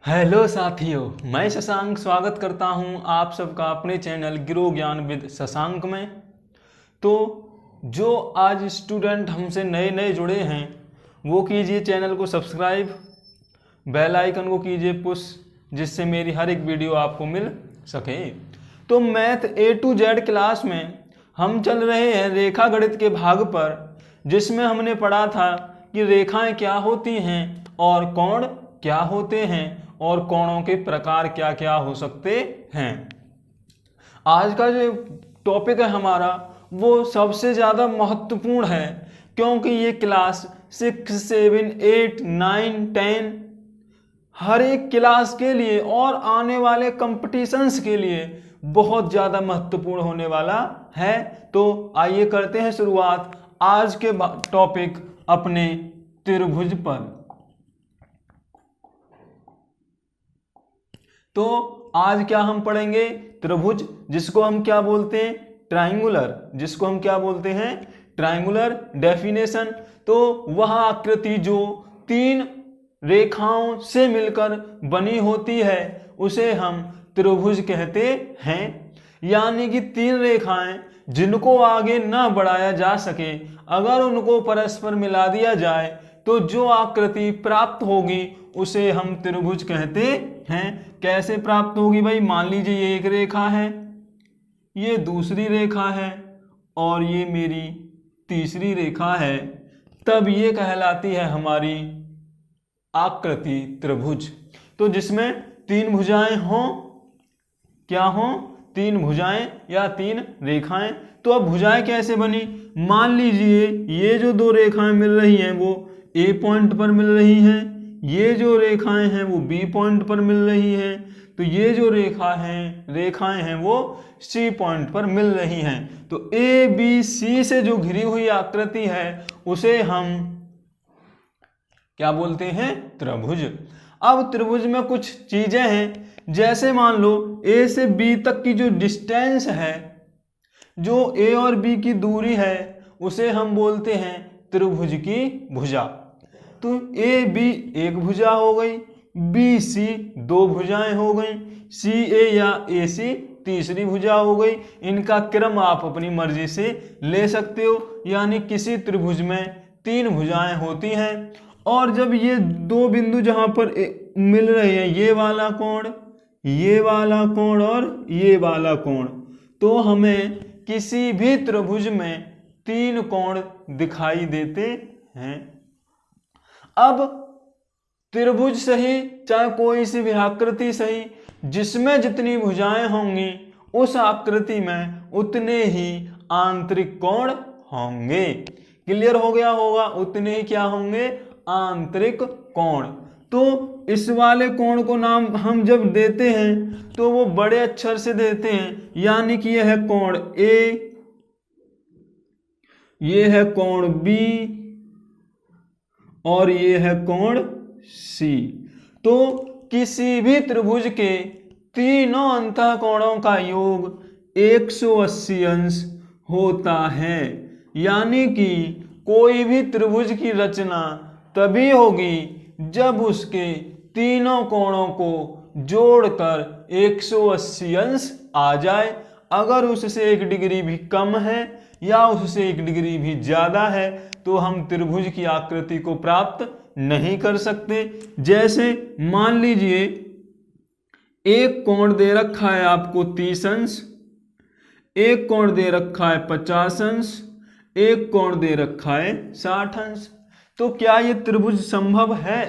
Hello साथियों, मैं शशांक स्वागत करता हूं आप सबका अपने चैनल ग्रो ज्ञान विद शशांक में। तो जो आज स्टूडेंट हमसे नए नए जुड़े हैं वो कीजिए चैनल को सब्सक्राइब, बेल आइकन को कीजिए पुश, जिससे मेरी हर एक वीडियो आपको मिल सके। तो math A to Z class में हम चल रहे हैं रेखा गणित के भाग पर, जिसमें हमने पढ़ा था कि रेखाएं क्या होती हैं और कोण क्या होते हैं और कोणों के प्रकार क्या क्या हो सकते हैं। आज का जो टॉपिक है हमारा वो सबसे ज़्यादा महत्वपूर्ण है, क्योंकि ये क्लास 6, 7, 8, 9, 10 हर एक क्लास के लिए और आने वाले कंपटीशंस के लिए बहुत ज़्यादा महत्वपूर्ण होने वाला है। तो आइए करते हैं शुरुआत आज के टॉपिक अपने त्रिभुज पर। तो आज क्या हम पढ़ेंगे? त्रिभुज, जिसको हम क्या बोलते हैं? ट्रायंगुलर, जिसको हम क्या बोलते हैं? ट्रायंगुलर। डेफिनेशन, तो वह आकृति जो तीन रेखाओं से मिलकर बनी होती है उसे हम त्रिभुज कहते हैं। यानी कि तीन रेखाएं जिनको आगे न बढ़ाया जा सके, अगर उनको परस्पर मिला दिया जाए तो जो आकृति प्राप्त होगी उसे हम त्रिभुज कहते हैं। कैसे प्राप्त होगी भाई? मान लीजिए ये एक रेखा है, ये दूसरी रेखा है और ये मेरी तीसरी रेखा है, तब ये कहलाती है हमारी आकृति त्रिभुज। तो जिसमें तीन भुजाएं हों, क्या हों? तीन भुजाएं या तीन रेखाएं। तो अब भुजाएं कैसे बनी? मान लीजिए ये जो दो रेखाएं मिल रही हैं वो A पॉइंट पर मिल रही हैं, ये जो रेखाएं हैं वो B पॉइंट पर मिल रही हैं, तो ये जो रेखाएं हैं वो C पॉइंट पर मिल रही हैं। तो ABC से जो घिरी हुई आकृति है उसे हम क्या बोलते हैं? त्रिभुज। अब त्रिभुज में कुछ चीजें हैं, जैसे मान लो A से B तक की जो डिस्टेंस है, जो A और B की दूरी है, उसे हम बोलते हैं त्रिभुज की भुजा। तो AB एक भुजा हो गई, BC दो भुजाएं हो गई, CA या AC तीसरी भुजा हो गई। इनका क्रम आप अपनी मर्जी से ले सकते हो, यानी किसी त्रिभुज में तीन भुजाएं होती हैं। और जब ये दो बिंदु जहां पर मिल रहे हैं, ये वाला कोण, ये वाला कोण और ये वाला कोण, तो हमें किसी भी त्रिभुज में तीन कोण दिखाई देते हैं। अब त्रिभुज सही चाहे कोई सी भी आकृति सही, जिसमें जितनी भुजाएं होंगी उस आकृति में उतने ही आंतरिक कोण होंगे। क्लियर हो गया होगा? उतने ही क्या होंगे? आंतरिक कोण। तो इस वाले कोण को नाम हम जब देते हैं तो वो बड़े अक्षर से देते हैं, यानी कि यह है कोण A, ये है कोण B और ये है कोण C। तो किसी भी त्रिभुज के तीनों अंतःकोणों का योग 180 अंश होता है। यानी कि कोई भी त्रिभुज की रचना तभी होगी जब उसके तीनों कोणों को जोड़कर 180 अंश आ जाए। अगर उससे 1 डिग्री भी कम है या उससे 1 डिग्री भी ज्यादा है तो हम त्रिभुज की आकृति को प्राप्त नहीं कर सकते। जैसे मान लीजिए एक कोण दे रखा है आपको 30 अंश, एक कोण दे रखा है 50 अंश, एक कोण दे रखा है 60 अंश। तो क्या ये त्रिभुज संभव है?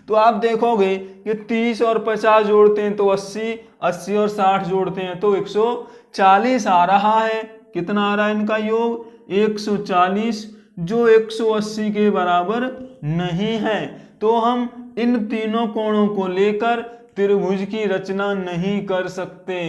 तो आप देखोगे कि 30 और 50 जोड़ते हैं तो 80, 80 और 60 जोड़ते हैं तो 140 आ रहा है। कितना आ रहा है इनका योग? 140, जो 180 के बराबर नहीं है। तो हम इन तीनों कोणों को लेकर त्रिभुज की रचना नहीं कर सकते।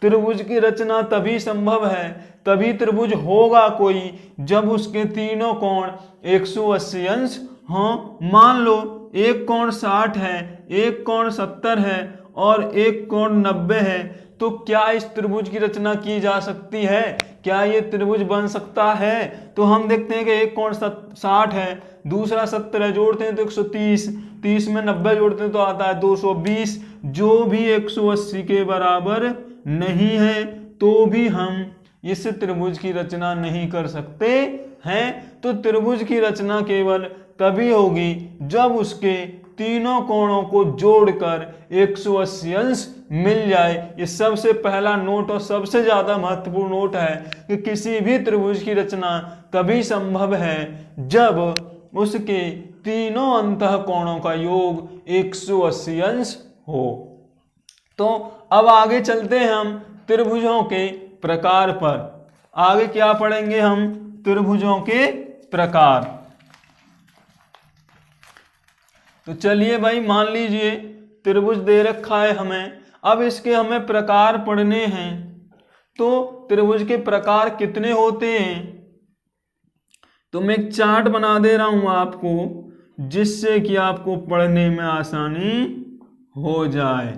त्रिभुज की रचना तभी संभव है, तभी त्रिभुज होगा कोई, जब उसके तीनों कोण 180 अंश हों। मान लो एक कोण 60 है, एक कोण 70 है और एक कोण 90 है, तो क्या इस त्रिभुज की रचना की जा सकती है? क्या ये त्रिभुज बन सकता है? तो हम देखते हैं कि एक कोण 60 है, दूसरा 70 है, जोड़ते हैं तो 130, 30 में 90 जोड़ते हैं तो आता है 220। जो भी 180 के बराबर नहीं है तो भी हम इस त्रिभुज की रचना नहीं कर सकते हैं। तो त्रिभुज की रचना केवल तभी होगी जब उसके तीनों कोणों को जोड़कर 180 अंश मिल जाए। ये सबसे पहला नोट और सबसे ज्यादा महत्वपूर्ण नोट है कि किसी भी त्रिभुज की रचना तभी संभव है जब उसके तीनों अंतः कोणों का योग 180 अंश हो। तो अब आगे चलते हैं हम त्रिभुजों के प्रकार पर। आगे क्या पढ़ेंगे हम? त्रिभुजों के प्रकार। तो चलिए भाई, मान लीजिए त्रिभुज दे रखा है हमें, अब इसके हमें प्रकार पढ़ने हैं। तो त्रिभुज के प्रकार कितने होते हैं? तो मैं एक चार्ट बना दे रहा हूं आपको, जिससे कि आपको पढ़ने में आसानी हो जाए।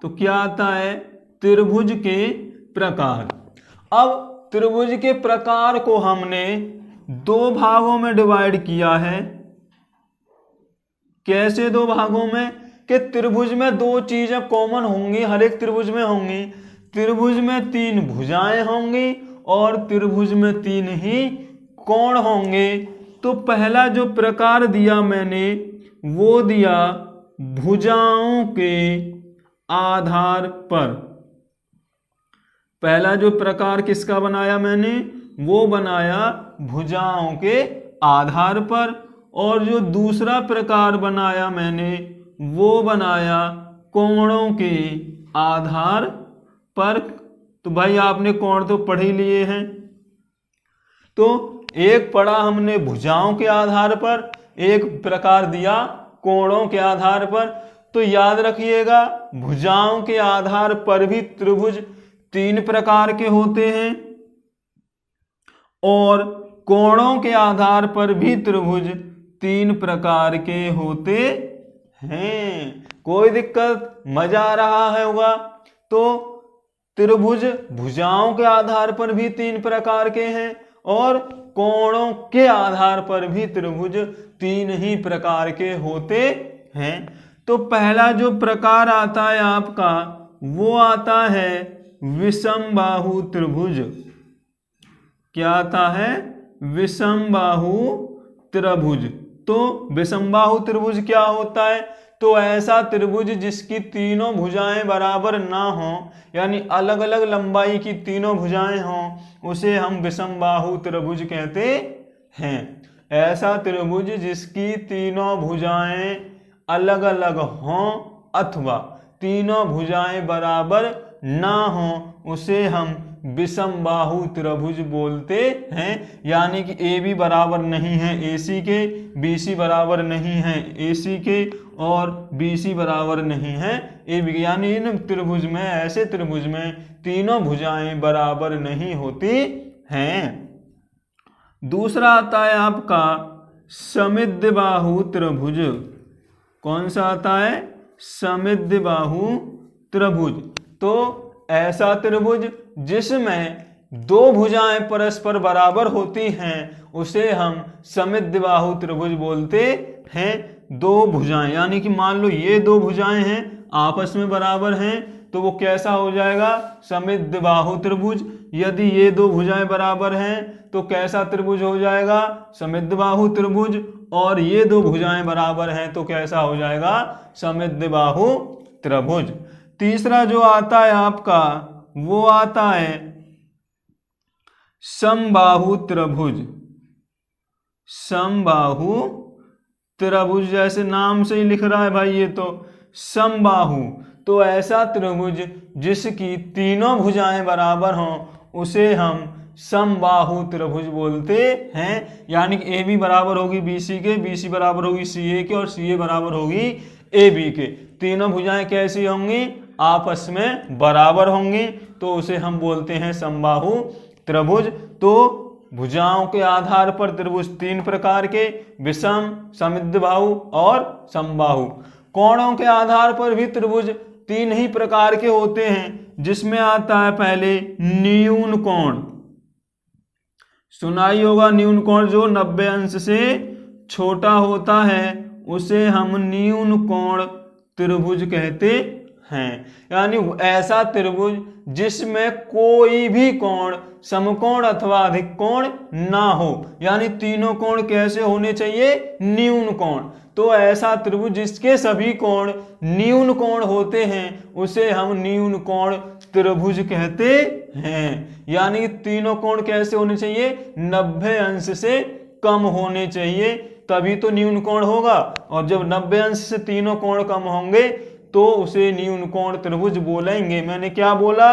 तो क्या आता है? त्रिभुज के प्रकार। अब त्रिभुज के प्रकार को हमने दो भागों में डिवाइड किया है। कैसे दो भागों में? कि त्रिभुज में दो चीजें कॉमन होंगी, हर एक त्रिभुज में होंगी। त्रिभुज में 3 भुजाएं होंगी और त्रिभुज में 3 ही कोण होंगे। तो पहला जो प्रकार दिया मैंने वो दिया भुजाओं के आधार पर। पहला जो प्रकार किसका बनाया मैंने? वो बनाया भुजाओं के आधार पर। और जो दूसरा प्रकार बनाया मैंने वो बनाया कोणों के आधार पर। तो भाई आपने कोण तो पढ़ ही लिए हैं। तो एक पढ़ा हमने भुजाओं के आधार पर, एक प्रकार दिया कोणों के आधार पर। तो याद रखिएगा, भुजाओं के आधार पर भी त्रिभुज 3 प्रकार के होते हैं और कोणों के आधार पर भी त्रिभुज 3 प्रकार के होते हैं। कोई दिक्कत? मजा आ रहा है होगा? तो त्रिभुज भुजाओं के आधार पर भी 3 प्रकार के हैं और कोणों के आधार पर भी त्रिभुज 3 ही प्रकार के होते हैं। तो पहला जो प्रकार आता है आपका वो आता है विषमबाहु त्रिभुज। क्या आता है? विषमबाहु त्रिभुज। तो विषमबाहु त्रिभुज क्या होता है? तो ऐसा त्रिभुज जिसकी तीनों भुजाएं बराबर ना हो, यानी अलग अलग लंबाई की तीनों भुजाएं हों, उसे हम विषमबाहु त्रिभुज कहते हैं। ऐसा त्रिभुज जिसकी तीनों भुजाएं अलग अलग हों अथवा तीनों भुजाएं बराबर ना हो, उसे हम विषमबाहु त्रिभुज बोलते हैं। यानी कि ए बी बराबर नहीं है AC के, BC बराबर नहीं है AC के और BC बराबर नहीं है AB के। यानी इन त्रिभुज में, ऐसे त्रिभुज में तीनों भुजाएं बराबर नहीं होती हैं। दूसरा आता है आपका समद्विबाहु त्रिभुज। कौन सा आता है? समद्विबाहु त्रिभुज। तो ऐसा त्रिभुज जिसमें 2 भुजाएं परस्पर बराबर होती हैं उसे हम समद्विबाहु त्रिभुज बोलते हैं। 2 भुजाएं, यानी कि मान लो ये 2 भुजाएं हैं, आपस में बराबर हैं, तो वो कैसा हो जाएगा? समद्विबाहु त्रिभुज। यदि ये 2 भुजाएं बराबर हैं तो कैसा त्रिभुज हो जाएगा? समद्विबाहु त्रिभुज। और ये 2 भुजाएं बराबर हैं तो कैसा हो जाएगा? समद्विबाहु त्रिभुज। तीसरा जो आता है आपका वो आता है समबाहु त्रिभुज। समबाहु त्रिभुज, जैसे नाम से ही लिख रहा है भाई, ये तो समबाहु। तो ऐसा त्रिभुज जिसकी तीनों भुजाएं बराबर हों उसे हम समबाहु त्रिभुज बोलते हैं। यानी कि AB बराबर होगी BC के, BC बराबर होगी CA के और CA बराबर होगी AB के। तीनों भुजाएं कैसी होंगी? आपस में बराबर होंगी, तो उसे हम बोलते हैं समबाहु त्रिभुज। तो भुजाओं के आधार पर त्रिभुज 3 प्रकार के, विषम, समद्विबाहु और समबाहु। कोणों के आधार पर भी त्रिभुज 3 ही प्रकार के होते हैं, जिसमें आता है पहले न्यून कोण। सुनाई होगा न्यून कोण, जो 90 अंश से छोटा होता है उसे हम न्यून कोण त्रिभुज कहते हैं। यानी ऐसा त्रिभुज जिसमें कोई भी कोण समकोण अथवा अधिक कोण ना हो। यानी तीनों कोण कैसे होने चाहिए? न्यून कोण। तो ऐसा त्रिभुज जिसके सभी कोण न्यून कोण होते हैं उसे हम न्यून कोण त्रिभुज कहते हैं। यानी तीनों कोण कैसे होने चाहिए? 90 अंश से कम होने चाहिए, तभी तो न्यून कोण होगा। और जब 90 अंश से तीनों कोण कम होंगे तो उसे न्यून कोण त्रिभुज बोलेंगे। मैंने क्या बोला?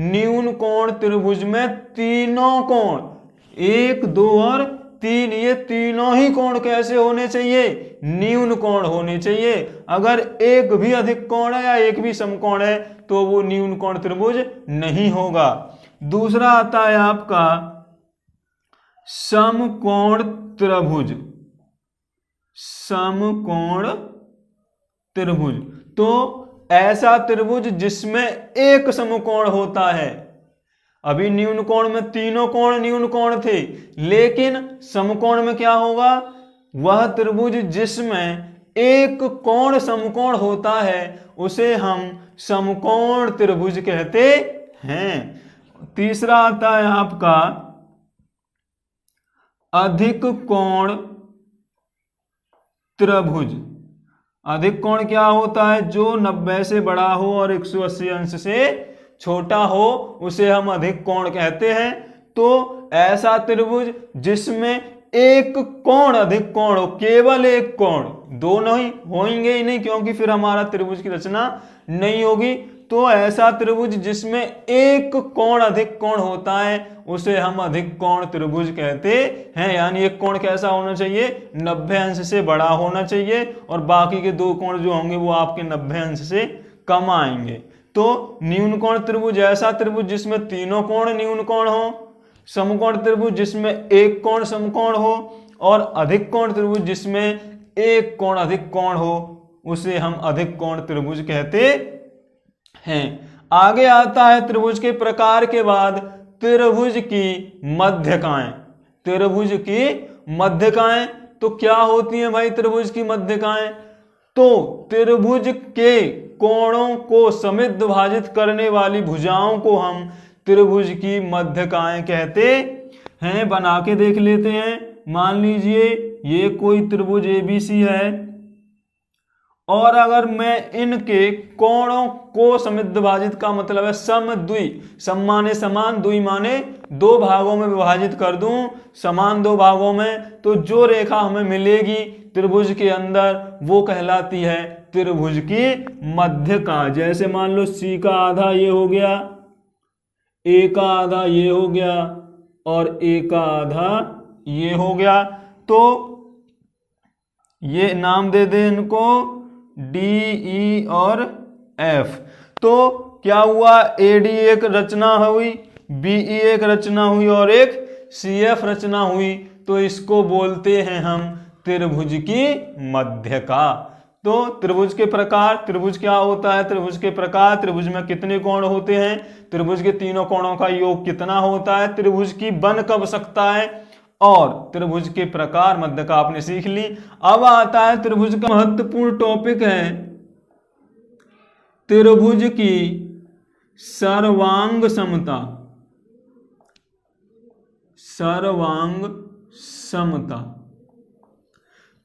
न्यून कोण त्रिभुज में तीनों कोण 1, 2 और 3 ये तीनों ही कोण कैसे होने चाहिए? न्यून कोण होने चाहिए। अगर एक भी अधिक कोण है या एक भी समकोण है तो वो न्यून कोण त्रिभुज नहीं होगा। दूसरा आता है आपका समकोण त्रिभुज। समकोण त्रिभुज तो ऐसा त्रिभुज जिसमें एक समकोण होता है। अभी न्यून कोण में तीनों कोण न्यून कोण थे, लेकिन समकोण में क्या होगा? वह त्रिभुज जिसमें एक कोण समकोण होता है उसे हम समकोण त्रिभुज कहते हैं। तीसरा आता है आपका अधिक कोण त्रिभुज। अधिक कोण क्या होता है? जो 90 से बड़ा हो और 180 अंश से छोटा हो उसे हम अधिक कोण कहते हैं। तो ऐसा त्रिभुज जिसमें एक कोण अधिक कोण हो, केवल एक कोण, दो नहीं होंगे ही नहीं क्योंकि फिर हमारा त्रिभुज की रचना नहीं होगी। तो ऐसा त्रिभुज जिसमें एक कोण अधिक कोण होता है उसे हम अधिक कोण त्रिभुज कहते हैं। यानी एक कोण कैसा होना चाहिए? 90 अंश से बड़ा होना चाहिए और बाकी के दो कोण जो होंगे वो आपके 90 अंश से कम आएंगे। तो न्यून कोण त्रिभुज ऐसा त्रिभुज जिसमें तीनों कोण न्यून कोण हो, समकोण त्रिभुज जिसमें एक कोण समकोण हो, और अधिक कोण त्रिभुज जिसमें एक कोण अधिक कोण हो उसे हम अधिक कोण त्रिभुज कहते हैं। आगे आता है त्रिभुज के प्रकार के बाद त्रिभुज की मध्यकाएं। त्रिभुज की मध्यकाएं तो क्या होती हैं भाई त्रिभुज की मध्यकाएं? तो त्रिभुज के कोणों को समिद्ध भाजित करने वाली भुजाओं को हम त्रिभुज की मध्यकाएं कहते हैं। बना के देख लेते हैं। मान लीजिए ये कोई त्रिभुज ABC है और अगर मैं इनके कोणों को समिद्ध भाजित का मतलब है समद्वि, सम माने समान, द्वि माने दो भागों में विभाजित कर दूं, समान दो भागों में, तो जो रेखा हमें मिलेगी त्रिभुज के अंदर वो कहलाती है त्रिभुज की मध्यका। जैसे मान लो C का आधा ये हो गया, A का आधा ये हो गया और A का आधा ये हो गया। तो ये नाम दे दे इनको D, E और F। तो क्या हुआ? AD एक रचना हुई, BE एक रचना हुई और एक CF रचना हुई। तो इसको बोलते हैं हम त्रिभुज की मध्यका। तो त्रिभुज के प्रकार, त्रिभुज क्या होता है? त्रिभुज के प्रकार, त्रिभुज में कितने कोण होते हैं, त्रिभुज के तीनों कोणों का योग कितना होता है, त्रिभुज की बन कब सकता है, और त्रिभुज के प्रकार मध्यका आपने सीख ली। अब आता है त्रिभुज का महत्वपूर्ण टॉपिक है त्रिभुज की सर्वांग समता। सर्वांग समता।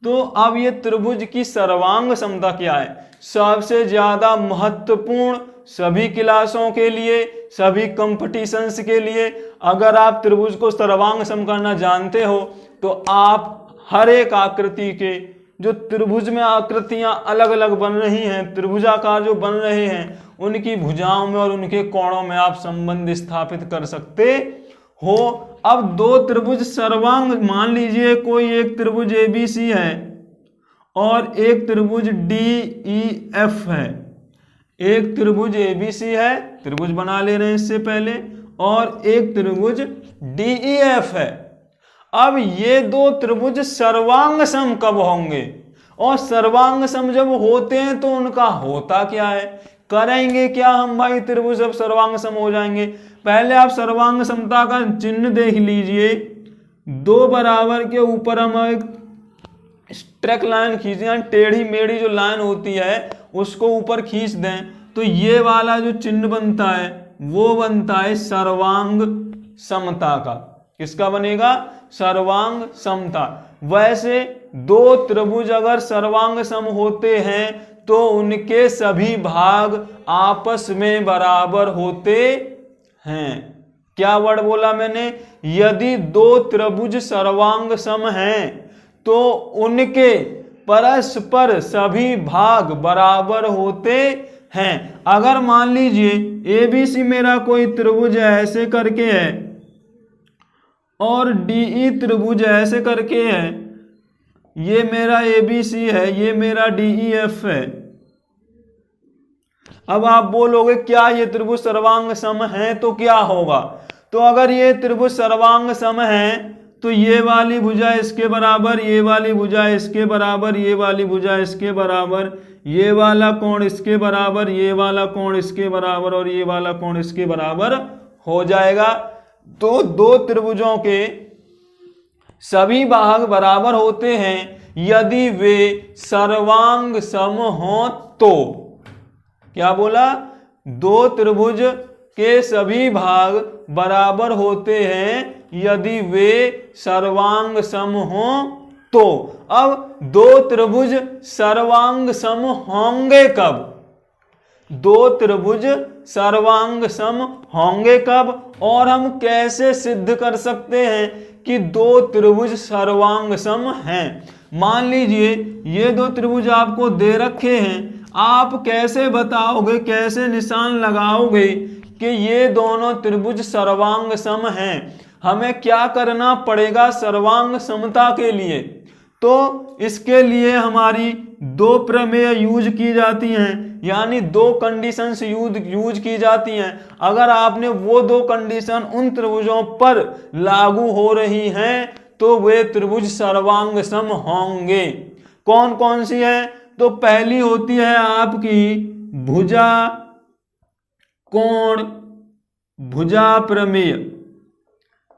तो अब ये त्रिभुज की सर्वांग समता क्या है? सबसे ज्यादा महत्वपूर्ण सभी क्लासों के लिए, सभी कंपटीशंस के लिए, अगर आप त्रिभुज को सर्वांग सम करना जानते हो तो आप हर एक आकृति के जो त्रिभुज में आकृतियां अलग अलग बन रही हैं, त्रिभुजाकार जो बन रहे हैं, उनकी भुजाओं में और उनके कोणों में आप संबंध स्थापित कर सकते हो। अब दो त्रिभुज सर्वांग, मान लीजिए कोई एक त्रिभुज ABC है और एक त्रिभुज DEF है। एक त्रिभुज ABC है, त्रिभुज बना ले रहे हैं इससे पहले, और एक त्रिभुज DEF है। अब ये दो त्रिभुज सर्वांग सम कब होंगे? और सर्वांग सम जब होते हैं तो उनका होता क्या है? करेंगे क्या हम भाई त्रिभुज अब सर्वांग सम हो जाएंगे? पहले आप सर्वांग समता का चिन्ह देख लीजिए। दो बराबर के ऊपर हम एक स्ट्रेक लाइन खींच दें, टेढ़ी मेढ़ी जो लाइन होती है उसको ऊपर खींच दें, तो ये वाला जो चिन्ह बनता है वो बनता है सर्वांग समता का। किसका बनेगा? सर्वांग समता। वैसे दो त्रिभुज अगर सर्वांग सम होते हैं तो उनके सभी भाग आपस में बराबर होते हैं। क्या वर्ड बोला मैंने? यदि दो त्रिभुज सर्वांग सम हैं तो उनके परस्पर सभी भाग बराबर होते हैं। अगर मान लीजिए ABC मेरा कोई त्रिभुज ऐसे करके है और DE त्रिभुज ऐसे करके है, ये मेरा ABC है, ये मेरा DEF है। अब आप बोलोगे क्या ये त्रिभुज सर्वांग सम है तो क्या होगा? तो अगर ये त्रिभुज सर्वांग सम है तो ये वाली भुजा इसके बराबर, ये वाली भुजा इसके बराबर, ये वाली भुजा इसके बराबर, ये वाला कोण इसके बराबर, ये वाला कोण इसके बराबर और ये वाला कोण इसके बराबर हो जाएगा। तो दो त्रिभुजों के सभी भाग बराबर होते हैं यदि वे सर्वांग सम हो तो। क्या बोला? दो त्रिभुज के सभी भाग बराबर होते हैं यदि वे सर्वांग सम हो तो। अब दो त्रिभुज सर्वांग सम होंगे कब? दो त्रिभुज सर्वांग सम होंगे कब? और हम कैसे सिद्ध कर सकते हैं कि दो त्रिभुज सर्वांग सम हैं? मान लीजिए ये दो त्रिभुज आपको दे रखे हैं, आप कैसे बताओगे, कैसे निशान लगाओगे कि ये दोनों त्रिभुज सर्वांग सम हैं? हमें क्या करना पड़ेगा सर्वांग समता के लिए? तो इसके लिए हमारी दो प्रमेय यूज की जाती हैं, यानी दो कंडीशंस यूज की जाती हैं। अगर आपने वो दो कंडीशन उन त्रिभुजों पर लागू हो रही हैं तो वे त्रिभुज सर्वांग सम होंगे। कौन कौन सी है? तो पहली होती है आपकी भुजा कोण भुजा प्रमेय।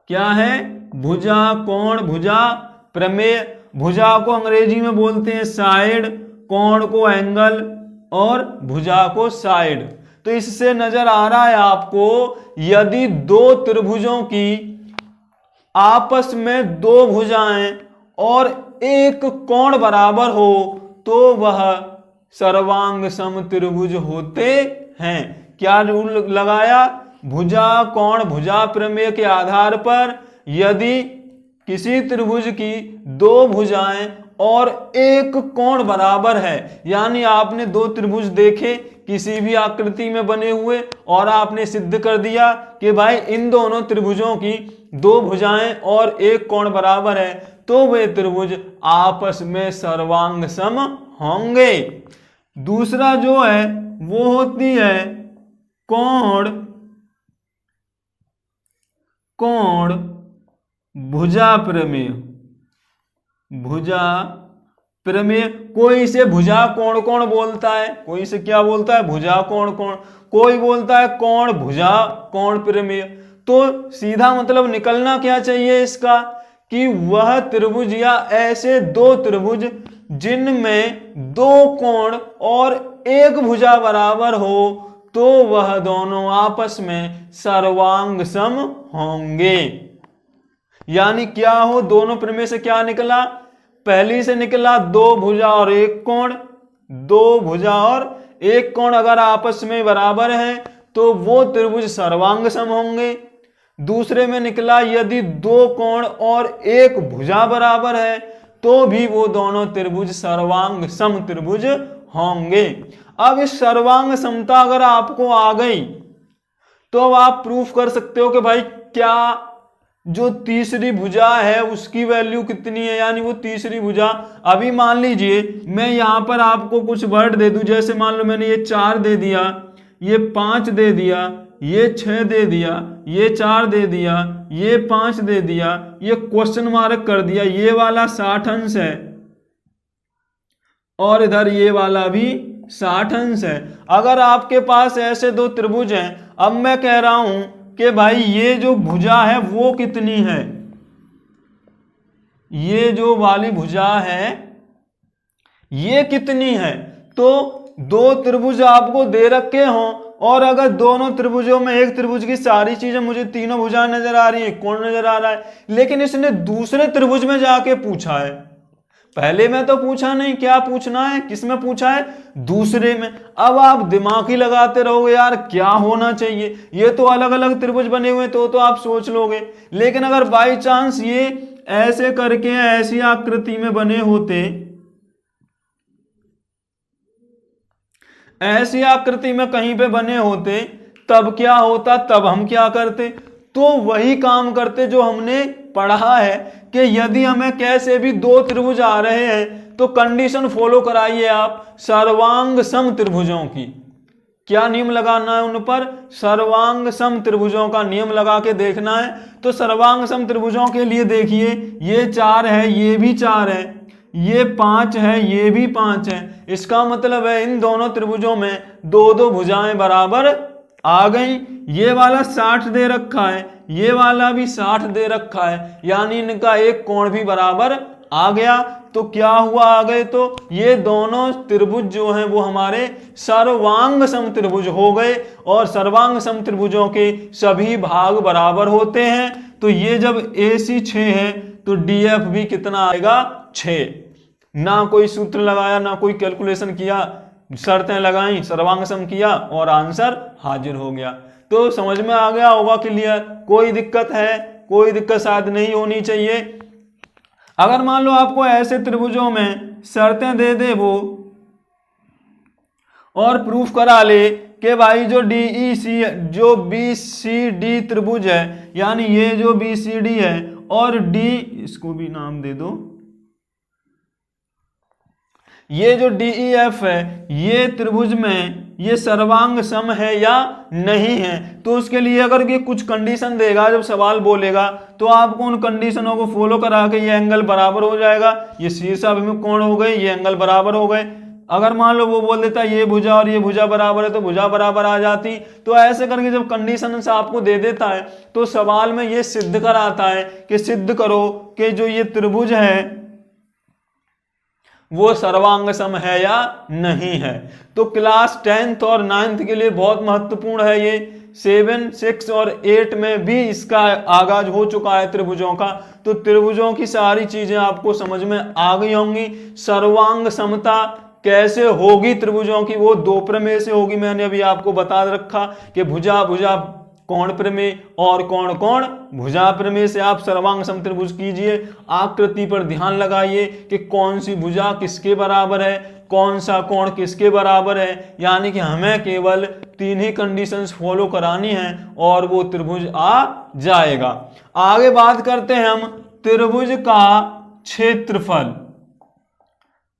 क्या है? भुजा कोण भुजा प्रमेय। भुजा को अंग्रेजी में बोलते हैं साइड, कोण को एंगल और भुजा को साइड। तो इससे नजर आ रहा है आपको, यदि दो त्रिभुजों की आपस में दो भुजाएं और एक कोण बराबर हो तो वह सर्वांग सम त्रिभुज होते हैं। क्या रूल लगाया? भुजा कोण भुजा प्रमेय के आधार पर यदि किसी त्रिभुज की दो भुजाएं और एक कोण बराबर है, यानी आपने दो त्रिभुज देखे किसी भी आकृति में बने हुए और आपने सिद्ध कर दिया कि भाई इन दोनों त्रिभुजों की दो भुजाएं और एक कोण बराबर है, तो वे त्रिभुज आपस में सर्वांग सम होंगे। दूसरा जो है वो होती है कोण कोण भुजा प्रमेय। भुजा प्रमेय, कोई इसे भुजा कोण कोण बोलता है, कोई इसे क्या बोलता है? भुजा कोण कोण, कोई बोलता है कोण भुजा कोण प्रमेय। तो सीधा मतलब निकलना क्या चाहिए इसका कि वह त्रिभुज या ऐसे दो त्रिभुज जिनमें दो कोण और एक भुजा बराबर हो तो वह दोनों आपस में सर्वांग सम होंगे। यानी क्या हो? दोनों प्रमेय से क्या निकला? पहली से निकला दो भुजा और एक कोण। दो भुजा और एक कोण अगर आपस में बराबर हैं तो वो त्रिभुज सर्वांग सम होंगे। दूसरे में निकला यदि दो कोण और एक भुजा बराबर है तो भी वो दोनों त्रिभुज सर्वांग सम त्रिभुज होंगे। अब इस सर्वांग समता अगर आपको आ गई तो अब आप प्रूफ कर सकते हो कि भाई क्या जो तीसरी भुजा है उसकी वैल्यू कितनी है, यानी वो तीसरी भुजा। अभी मान लीजिए मैं यहां पर आपको कुछ वर्ड दे दूं, जैसे मान लो मैंने ये 4 दे दिया, ये 5 दे दिया, ये 6 दे दिया, ये 4 दे दिया, ये 5 दे दिया, ये क्वेश्चन मार्क कर दिया, ये वाला 60 अंश है और इधर ये वाला भी 60 अंश है। अगर आपके पास ऐसे दो त्रिभुज हैं, अब मैं कह रहा हूं कि भाई ये जो भुजा है वो कितनी है, ये जो वाली भुजा है ये कितनी है। तो दो त्रिभुज आपको दे रखे हों और अगर दोनों त्रिभुजों में एक त्रिभुज की सारी चीजें मुझे तीनों भुजाएं नजर आ रही है, कोण नजर आ रहा है, लेकिन इसने दूसरे त्रिभुज में जाके पूछा है, पहले में तो पूछा नहीं, क्या पूछना है, किसमें पूछा है, दूसरे में। अब आप दिमाग ही लगाते रहोगे यार क्या होना चाहिए, ये तो अलग अलग त्रिभुज बने हुए तो आप सोच लोगे। लेकिन अगर बाई चांस ये ऐसे करके ऐसी आकृति में बने होते, ऐसी आकृति में कहीं पे बने होते, तब क्या होता, तब हम क्या करते, तो वही काम करते जो हमने पढ़ा है कि यदि हमें कैसे भी दो त्रिभुज आ रहे हैं तो कंडीशन फॉलो कराइए आप सर्वांग सम त्रिभुजों की। क्या नियम लगाना है उन पर, सर्वांग सम त्रिभुजों का नियम लगा के देखना है। तो सर्वांग सम त्रिभुजों के लिए देखिए, ये 4 है, ये भी 4 है, ये 5 है, ये भी 5 है, इसका मतलब है इन दोनों त्रिभुजों में दो दो भुजाएं बराबर आ गई। ये वाला 60 दे रखा है, ये वाला भी 60 दे रखा है, यानी इनका एक कोण भी बराबर आ गया। तो क्या हुआ आ गए, तो ये दोनों त्रिभुज जो हैं वो हमारे सर्वांग सम त्रिभुज हो गए और सर्वांग सम त्रिभुजों के सभी भाग बराबर होते हैं। तो ये जब AC 6 है तो DF भी कितना आएगा, 6। ना कोई सूत्र लगाया, ना कोई कैलकुलेशन किया, शर्तें लगाई, सर्वांग सम किया और आंसर हाजिर हो गया। तो समझ में आ गया होगा क्लियर, कोई दिक्कत है, कोई दिक्कत शायद नहीं होनी चाहिए। अगर मान लो आपको ऐसे त्रिभुजों में शर्तें दे दे वो और प्रूफ करा ले कि भाई जो DEC जो BCD त्रिभुज है, यानी ये जो BCD है और D, इसको भी नाम दे दो, ये जो DEF है, ये त्रिभुज में ये सर्वांग सम है या नहीं है। तो उसके लिए अगर ये कुछ कंडीशन देगा, जब सवाल बोलेगा तो आपको उन कंडीशनों को फॉलो करा के ये एंगल बराबर हो जाएगा, ये शीर्षाभिमुख कोण हो गए, ये एंगल बराबर हो गए। अगर मान लो वो बोल देता ये भुजा और ये भुजा बराबर है तो भुजा बराबर आ जाती। तो ऐसे करके जब कंडीशन से आपको दे देता है तो सवाल में ये सिद्ध कराता है कि सिद्ध करो कि जो ये त्रिभुज है वो सर्वांग सम है या नहीं है। तो क्लास 10th और 9th के लिए बहुत महत्वपूर्ण है ये। 7, 6 और 8 में भी इसका आगाज हो चुका है त्रिभुजों का। तो त्रिभुजों की सारी चीजें आपको समझ में आ गई होंगी। सर्वांग समता कैसे होगी त्रिभुजों की, वो 2 प्रमेय से होगी। मैंने अभी आपको बता रखा कि भुजा भुजा कोण प्रमेय और कोण कोण भुजा प्रमेय से आप सर्वांग सम त्रिभुज कीजिए। आकृति पर ध्यान लगाइए कि कौन सी भुजा किसके बराबर है, कौन सा कोण किसके बराबर है, यानी कि हमें केवल 3 ही कंडीशंस फॉलो करानी है और वो त्रिभुज आ जाएगा। आगे बात करते हैं हम त्रिभुज का क्षेत्रफल,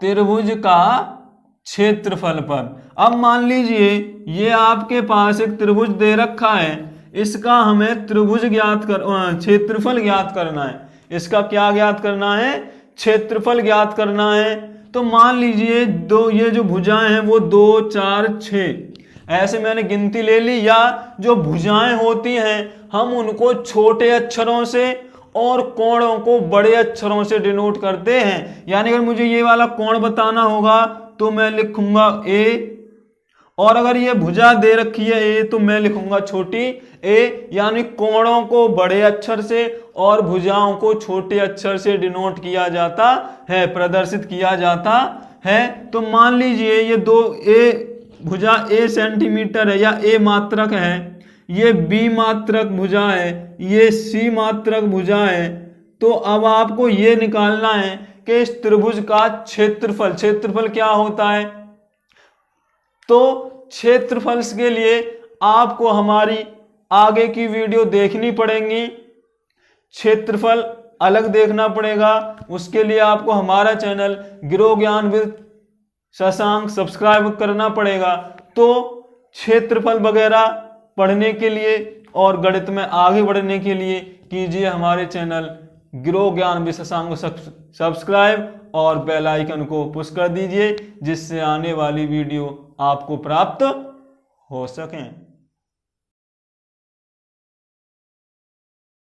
त्रिभुज का क्षेत्रफल पर। अब मान लीजिए ये आपके पास एक त्रिभुज दे रखा है, इसका हमें त्रिभुज ज्ञात कर क्षेत्रफल ज्ञात करना है। इसका क्या ज्ञात करना है, क्षेत्रफल ज्ञात करना है। तो मान लीजिए ये जो भुजाएं हैं वो 2, 4, 6 ऐसे मैंने गिनती ले ली। या जो भुजाएं होती हैं हम उनको छोटे अक्षरों से और कोणों को बड़े अक्षरों से डिनोट करते हैं। यानी अगर मुझे ये वाला कोण बताना होगा तो मैं लिखूंगा A, और अगर ये भुजा दे रखी है A तो मैं लिखूंगा छोटी a, यानी कोणों को बड़े अक्षर से और भुजाओं को छोटे अक्षर से डिनोट किया जाता है, प्रदर्शित किया जाता है। तो मान लीजिए ये भुजा A सेंटीमीटर है या A मात्रक है, ये B मात्रक भुजा है, ये C मात्रक भुजा है। तो अब आपको ये निकालना है कि इस त्रिभुज का क्षेत्रफल, क्षेत्रफल क्या होता है। तो क्षेत्रफल के लिए आपको हमारी आगे की वीडियो देखनी पड़ेगी, क्षेत्रफल अलग देखना पड़ेगा। उसके लिए आपको हमारा चैनल गिरो ज्ञान विद शशांक सब्सक्राइब करना पड़ेगा। तो क्षेत्रफल वगैरह पढ़ने के लिए और गणित में आगे बढ़ने के लिए कीजिए हमारे चैनल गिरो ज्ञान विद शशांक सब्सक्राइब और बेल आइकन को पुश कर दीजिए, जिससे आने वाली वीडियो आपको प्राप्त हो सकें।